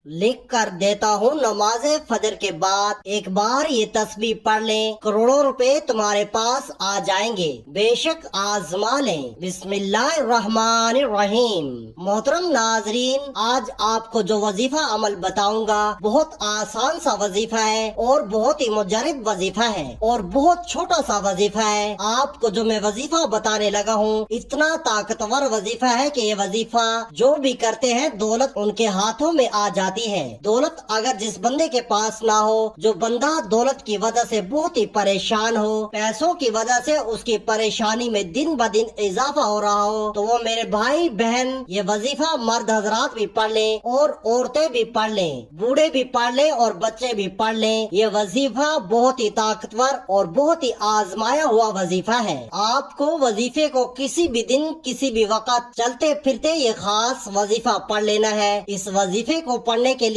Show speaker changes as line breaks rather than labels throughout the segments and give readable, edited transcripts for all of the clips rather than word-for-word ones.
لکھ کر دیتا ہوں نماز فجر کے بعد ایک بار یہ تسبیح پڑھ لیں، کروڑوں روپے تمہارے پاس آ جائیں گے، بے شک آزما لیں۔ بسم اللہ الرحمن الرحیم۔ محترم ناظرین، آج آپ کو جو وظیفہ عمل بتاؤں گا بہت آسان سا وظیفہ ہے اور بہت ہی مجرب وظیفہ ہے اور بہت چھوٹا سا وظیفہ ہے۔ آپ کو جو میں وظیفہ بتانے لگا ہوں اتنا طاقتور وظیفہ ہے کہ یہ وظیفہ جو بھی کرتے ہیں دولت ان کے ہاتھوں میں آ جاتی ہے۔ دولت اگر جس بندے کے پاس نہ ہو، جو بندہ دولت کی وجہ سے بہت ہی پریشان ہو، پیسوں کی وجہ سے اس کی پریشانی میں دن بدن اضافہ ہو رہا ہو، تو وہ میرے بھائی بہن یہ وظیفہ مرد حضرات بھی پڑھ لیں اور عورتیں بھی پڑھ لیں، بوڑھے بھی پڑھ لیں اور بچے بھی پڑھ لیں۔ یہ وظیفہ بہت ہی طاقتور اور بہت ہی آزمایا ہوا وظیفہ ہے۔ آپ کو وظیفے کو کسی بھی دن کسی بھی وقت چلتے پھرتے یہ خاص وظیفہ پڑھ لینا ہے۔ اس وظیفے کو پڑھنے کے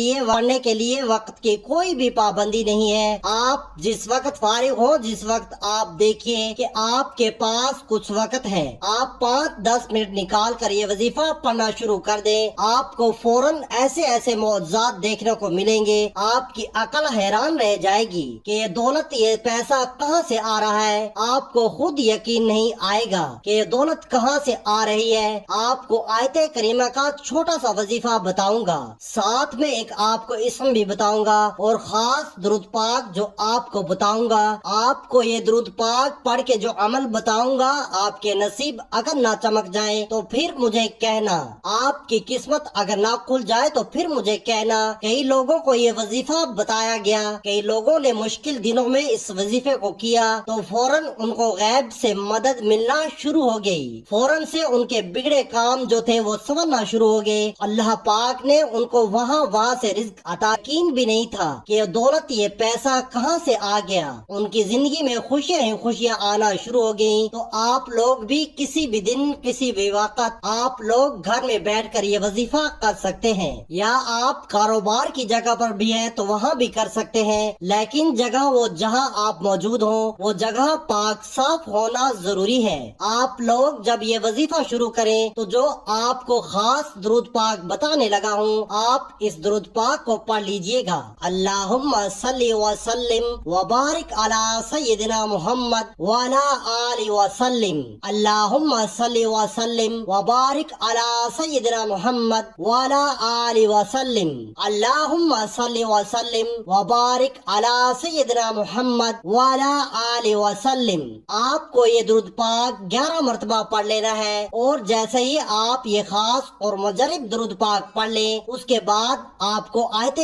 لیے وقت کی کوئی بھی پابندی نہیں ہے۔ آپ جس وقت فارغ ہو، جس وقت آپ دیکھیں کہ آپ کے پاس کچھ وقت ہے، آپ 5-10 منٹ نکال کر یہ وظیفہ پڑھنا شروع کر دیں۔ آپ کو فوراً ایسے معجزات دیکھنے کو ملیں گے، آپ کی عقل حیران رہ جائے گی کہ یہ دولت، یہ پیسہ کہاں سے آ رہا ہے۔ آپ کو خود یقین نہیں آئے گا کہ یہ دولت کہاں سے آ رہی ہے۔ آپ کو آیت کریمہ کا چھوٹا سا وظیفہ بتاؤں گا، ساتھ میں ایک آپ کو اسم بھی بتاؤں گا اور خاص درود پاک جو آپ کو بتاؤں گا۔ آپ کو یہ درود پاک پڑھ کے جو عمل بتاؤں گا، آپ کے نصیب اگر نہ چمک جائے تو پھر مجھے کہنا، آپ کی قسمت اگر نہ کھل جائے تو پھر مجھے کہنا۔ کئی لوگوں کو یہ وظیفہ بتایا گیا، کئی لوگوں نے مشکل دنوں میں اس وظیفے کو کیا تو فوراً ان کو غیب سے مدد ملنا شروع ہو گئی، فوراً سے ان کے بگڑے کام جو تھے وہ سنورنا شروع ہو گئے۔ اللہ پاک نے ان کو وہاں سے رزق عطا یقین بھی نہیں تھا کہ یہ دولت، یہ پیسہ کہاں سے آ گیا۔ ان کی زندگی میں خوشیاں آنا شروع ہو گئیں۔ تو آپ لوگ بھی کسی بھی دن کسی بھی وقت آپ لوگ گھر میں بیٹھ کر یہ وظیفہ کر سکتے ہیں، یا آپ کاروبار کی جگہ پر بھی ہیں تو وہاں بھی کر سکتے ہیں، لیکن جگہ وہ جہاں آپ موجود ہوں وہ جگہ پاک صاف ہونا ضروری ہے۔ آپ لوگ جب یہ وظیفہ شروع کریں تو جو آپ کو خاص درود پاک بتانے لگا ہوں، آپ اس درود پاک کو پڑھ لیجئے گا۔ اللہم صلی وسلم وبارک علی سیدنا محمد وعلی آلہ وسلم۔ اللہم صلی وسلم وبارک علی سیدنا محمد وعلی آلہ وسلم۔ اللہم صلی وسلم وبارک علی سیدنا محمد وعلی آلہ وسلم۔ آپ کو یہ درود پاک 11 مرتبہ پڑھ لینا ہے، اور جیسے ہی آپ یہ خاص اور مجرب درود پاک پڑھ لیں اس کے بعد آپ کو آیت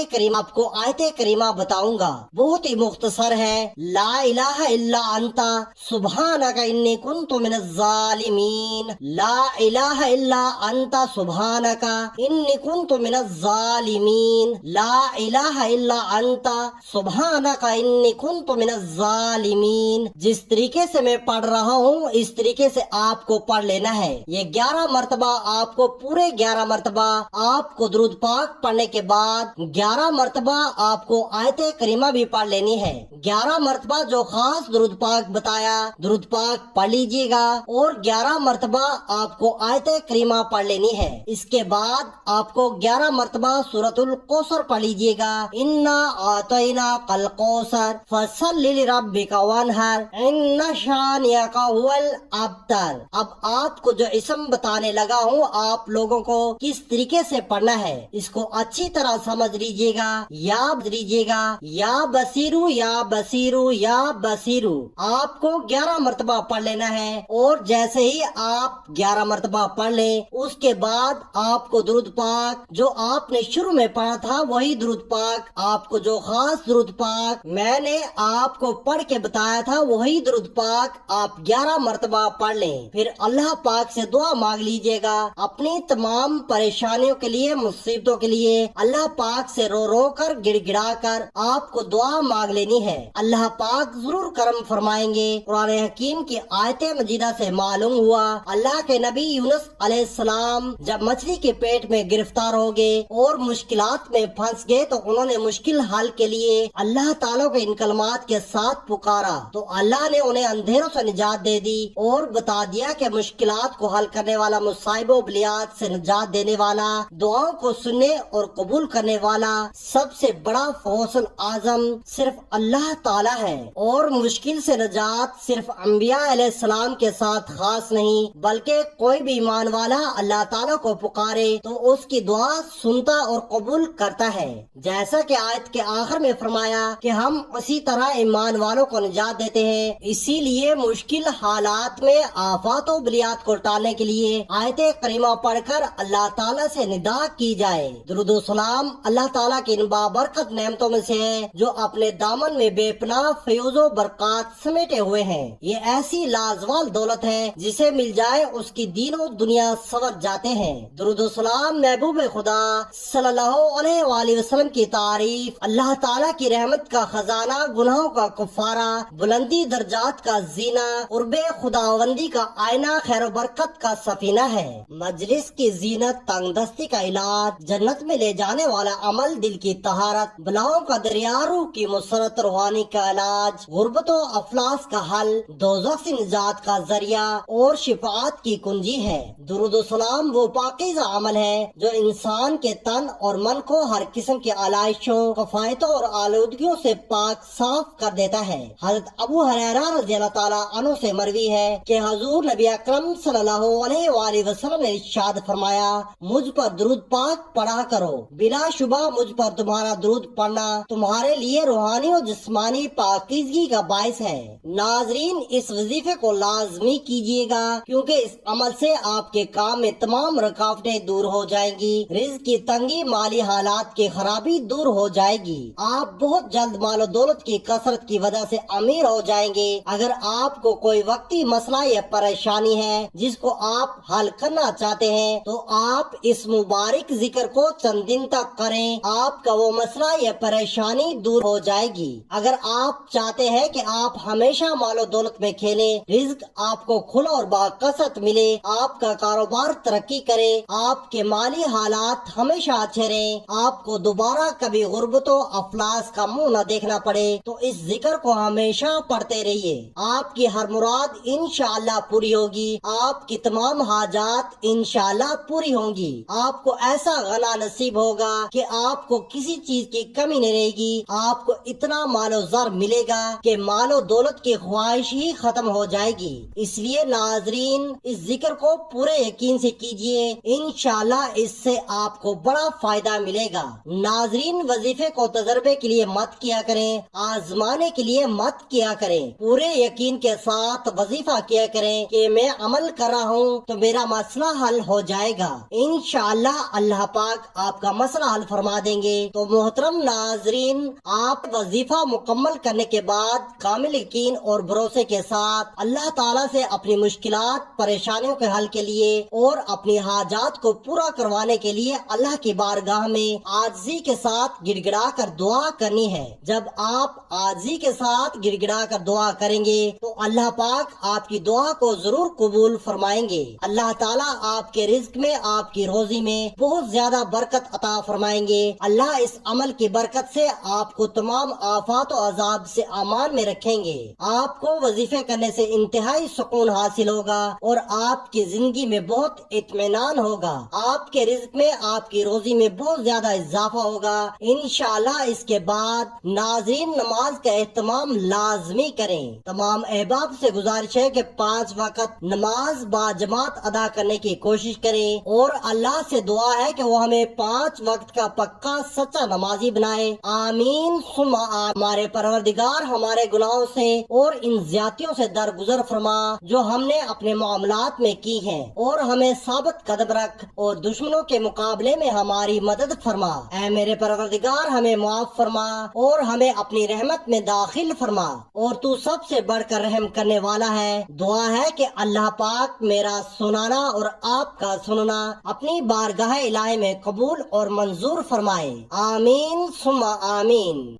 کریمہ بتاؤں گا، بہت ہی مختصر ہے۔ لا الہ الا انت سبحانک انی کنت من الظالمین۔ لا الہ الا انت سبحانک انی کنت من الظالمین۔ لا الہ الا انت سبحانک انی کنت من الظالمین۔ جس طریقے سے میں پڑھ رہا ہوں اس طریقے سے آپ کو پڑھ لینا ہے۔ یہ 11 مرتبہ آپ کو، پورے 11 مرتبہ آپ کو درود پاک پڑھنے کے بعد 11 مرتبہ آپ کو آیت کریمہ بھی پڑھ لینی ہے۔ 11 مرتبہ جو خاص درود پاک بتایا، درود پاک پڑھ لیجئے گا، اور 11 مرتبہ آپ کو آیت کریمہ پڑھ لینی ہے۔ اس کے بعد آپ کو 11 مرتبہ سورۃ الکوثر پڑھ لیجئے گا۔ انا اعطیناک الکوثر فصل لربک وانحر ان شانئک هو الابتر۔ اب آپ کو جو اسم بتانے لگا ہوں آپ لوگوں کو کس طریقے سے پڑھنا ہے اس کو اچھی طرح سمجھ لیجئے گا، یاد لیجئے گا۔ یا بصیرو یا بصیرو یا بصیرو آپ کو 11 مرتبہ پڑھ لینا ہے، اور جیسے ہی آپ 11 مرتبہ پڑھ لیں اس کے بعد آپ کو درود پاک جو آپ نے شروع میں پڑھا تھا وہی درود پاک، آپ کو جو خاص درود پاک میں نے آپ کو پڑھ کے بتایا تھا وہی درود پاک آپ 11 مرتبہ پڑھ لیں۔ پھر اللہ پاک سے دعا مانگ لیجئے گا اپنی تمام پریشانیوں کے لیے، مصیبتوں کے لیے۔ اللہ پاک سے رو رو کر گڑ گڑا کر آپ کو دعا مانگ لینی ہے، اللہ پاک ضرور کرم فرمائیں گے۔ قرآن حکیم کی آیت مجیدہ سے معلوم ہوا اللہ کے نبی یونس علیہ السلام جب مچھلی کے پیٹ میں گرفتار ہو گئے اور مشکلات میں پھنس گئے تو انہوں نے مشکل حل کے لیے اللہ تعالیٰ کے ان کلمات کے ساتھ پکارا، تو اللہ نے انہیں اندھیروں سے نجات دے دی اور بتا دیا کہ مشکلات کو حل کرنے والا، مصائب و بلیات سے نجات دینے والا، دعاؤں کو سننے اور قبول کرنے والا سب سے بڑا فوزل اعظم صرف اللہ تعالی ہے، اور مشکل سے نجات صرف انبیاء علیہ السلام کے ساتھ خاص نہیں، بلکہ کوئی بھی ایمان والا اللہ تعالیٰ کو پکارے تو اس کی دعا سنتا اور قبول کرتا ہے، جیسا کہ آیت کے آخر میں فرمایا کہ ہم اسی طرح ایمان والوں کو نجات دیتے ہیں۔ اسی لیے مشکل حالات میں آفات و بلیات کو ٹالنے کے لیے آیت کریمہ پڑھ کر اللہ تعالیٰ سے ندا کی جائے۔ درود و سلام اللہ تعالیٰ کی ان بابرکت نعمتوں میں سے ہے جو اپنے دامن میں بے پناہ فیوز و برکات سمیٹے ہوئے ہیں۔ یہ ایسی لازوال دولت ہے جسے مل جائے اس کی دین و دنیا سنور جاتے ہیں۔ درود و سلام محبوب خدا صلی اللہ علیہ وآلہ وسلم کی تعریف، اللہ تعالیٰ کی رحمت کا خزانہ، گناہوں کا کفارہ، بلندی درجات کا زینہ، قرب خداوندی کا آئینہ، خیر و برکت کا سفینہ ہے۔ مجلس کی زینت، تنگ دستی کا علاج، جنت میں لے جانے والا عمل، دل کی طہارت، بلاؤں کا دریا، روح کی مسرت، روحانی کا علاج، غربت و افلاس کا حل، دوزخ سے نجات کا ذریعہ اور شفاعت کی کنجی ہے۔ درود و سلام وہ پاکیزہ عمل ہے جو انسان کے تن اور من کو ہر قسم کی علائشوں، کفایتوں اور آلودگیوں سے پاک صاف کر دیتا ہے۔ حضرت ابو ہریرہ رضی اللہ تعالیٰ عنہ سے مروی ہے کہ حضور نبی اکرم صلی اللہ علیہ وآلہ وسلم نے ارشاد فرمایا، مجھ پر درود پاک پڑھا کرو، بلا شبہ مجھ پر تمہارا درود پڑھنا تمہارے لیے روحانی اور جسمانی پاکیزگی کا باعث ہے۔ ناظرین، اس وظیفے کو لازمی کیجیے گا کیونکہ اس عمل سے آپ کے کام میں تمام رکاوٹیں دور ہو جائیں گی، رزق کی تنگی، مالی حالات کی خرابی دور ہو جائے گی، آپ بہت جلد مال و دولت کی کثرت کی وجہ سے امیر ہو جائیں گے۔ اگر آپ کو کوئی وقتی مسئلہ یا پریشانی ہے جس کو آپ حل کرنا چاہتے ہیں تو آپ اس مبارک ذکر کو چند دن تک کریں، آپ کا وہ مسئلہ یا پریشانی دور ہو جائے گی۔ اگر آپ چاہتے ہیں کہ آپ ہمیشہ مال و دولت میں کھیلیں، رزق آپ کو کھلا اور باکثرت ملے، آپ کا کاروبار ترقی کرے، آپ کے مالی حالات ہمیشہ اچھے رہیں، آپ کو دوبارہ کبھی غربت و افلاس کا منہ نہ دیکھنا پڑے، تو اس ذکر کو ہمیشہ پڑھتے رہیے۔ آپ کی ہر مراد انشاءاللہ پوری ہوگی، آپ کی تمام حاجات انشاءاللہ پوری ہوں گی، آپ کو ایسا غنا نصیب ہوگا کہ آپ کو کسی چیز کی کمی نہیں رہے گی، آپ کو اتنا مال و زر ملے گا کہ مال و دولت کی خواہش ہی ختم ہو جائے گی۔ اس لیے ناظرین، اس ذکر کو پورے یقین سے کیجیے، انشاءاللہ اس سے آپ کو بڑا فائدہ ملے گا۔ ناظرین، وظیفے کو تجربے کے لیے مت کیا کریں، آزمانے کے لیے مت کیا کریں، پورے یقین کے ساتھ وظیفہ کیا کریں کہ میں عمل کر رہا ہوں تو میرا مسئلہ حل ہو جائے گا، انشاءاللہ اللہ پاک آپ کا مسئلہ حل فرما دیں گے۔ تو محترم ناظرین، آپ وظیفہ مکمل کرنے کے بعد کامل یقین اور بھروسے کے ساتھ اللہ تعالیٰ سے اپنی مشکلات، پریشانیوں کے حل کے لیے اور اپنی حاجات کو پورا کروانے کے لیے اللہ کی بارگاہ میں عاجزی کے ساتھ گڑ گڑا کر دعا کرنی ہے۔ جب آپ عاجزی کے ساتھ گڑ گڑا کر دعا کریں گے تو اللہ پاک آپ کی دعا کو ضرور قبول فرمائیں گے۔ اللہ تعالیٰ آپ کے رزق میں، آپ کی روزی میں بہت زیادہ برکت عطا فرمائیں گے۔ اللہ اس عمل کی برکت سے آپ کو تمام آفات و عذاب سے امان میں رکھیں گے۔ آپ کو وظیفے کرنے سے انتہائی سکون حاصل ہوگا اور آپ کی زندگی میں بہت اطمینان ہوگا، آپ کے رزق میں، آپ کی روزی میں بہت زیادہ اضافہ ہوگا انشاءاللہ۔ اس کے بعد ناظرین، نماز کا اہتمام لازمی کریں۔ تمام احباب سے گزارش ہے کہ 5 وقت نماز با جماعت ادا کرنے کی کوشش کریں اور اللہ سے دعا ہے کہ وہ ہمیں 5 وقت کا پکا سچا نمازی بنائے، آمین ثم آمین۔ ہمارے پروردگار ہمارے گناہوں سے اور ان زیادتیوں سے درگزر فرما جو ہم نے اپنے معاملات میں کی ہیں، اور ہمیں ثابت قدم رکھ اور دشمنوں کے مقابلے میں ہماری مدد فرما۔ اے میرے پروردگار، ہمیں معاف فرما اور ہمیں اپنی رحمت میں داخل فرما، اور تو سب سے بڑھ کر رحم کرنے والا ہے۔ دعا ہے کہ اللہ پاک میرا سنانا اور آپ کا سننا اپنی بارگاہ الہی میں قبول اور منظور فرمائے، آمین ثم آمین۔